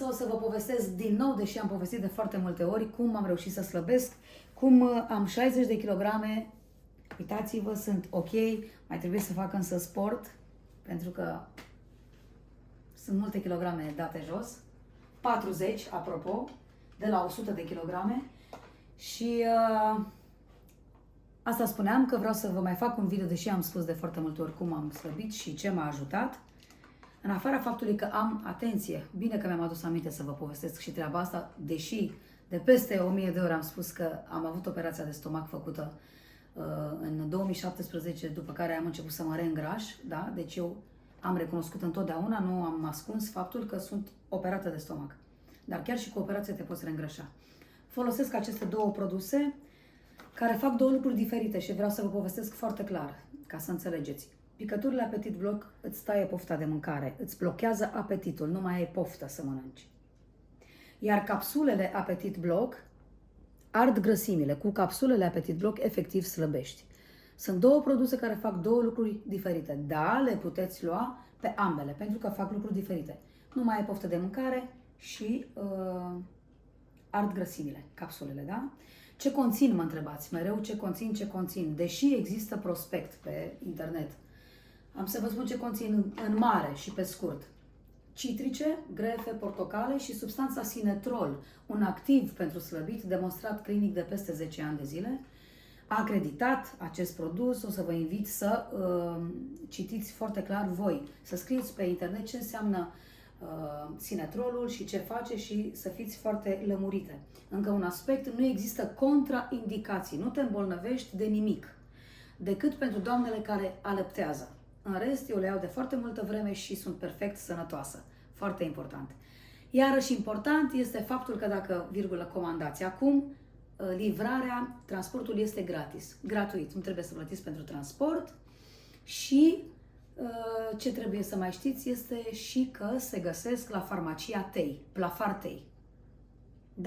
însă o să vă povestesc din nou, deși am povestit de foarte multe ori, cum am reușit să slăbesc, cum am 60 de kilograme. Uitați-vă, sunt ok, mai trebuie să fac însă sport, pentru că sunt multe kilograme date jos. 40, apropo, de la 100 de kilograme. Și asta spuneam, că vreau să vă mai fac un video, deși am spus de foarte multe ori cum am slăbit și ce m-a ajutat. În afara faptului că am, atenție, bine că mi-am adus aminte să vă povestesc și treaba asta, deși de peste 1000 de ori am spus că am avut operația de stomac făcută în 2017, după care am început să mă reîngraș, da? Deci eu am recunoscut întotdeauna, nu am ascuns faptul că sunt operată de stomac. Dar chiar și cu operație te poți reîngrășa. Folosesc aceste două produse care fac două lucruri diferite și vreau să vă povestesc foarte clar, ca să înțelegeți. Picăturile Appetit Block îți taie pofta de mâncare, îți blochează apetitul, nu mai ai poftă să mănânci. Iar capsulele Appetit Block ard grăsimile. Cu capsulele Appetit Block efectiv slăbești. Sunt două produse care fac două lucruri diferite. Da, le puteți lua pe ambele, pentru că fac lucruri diferite. Nu mai ai poftă de mâncare și ard grăsimile, capsulele, da? Ce conțin, mă întrebați mereu, ce conțin? Deși există prospect pe internet, am să vă spun ce conțin în mare și pe scurt. Citrice, grefe, portocale și substanța sinetrol, un activ pentru slăbit, demonstrat clinic de peste 10 ani de zile. Acreditat acest produs, o să vă invit să citiți foarte clar voi, să scrieți pe internet ce înseamnă sinetrolul și ce face și să fiți foarte lămurite. Încă un aspect, nu există contraindicații, nu te îmbolnăvești de nimic, decât pentru doamnele care alăptează. În rest, eu le iau de foarte multă vreme și sunt perfect sănătoasă. Foarte important. Iarăși important este faptul că dacă, comandați acum, livrarea, transportul este gratis, gratuit. Nu trebuie să plătiți pentru transport și ce trebuie să mai știți este și că se găsesc la farmacia Tei, Plafar Tei.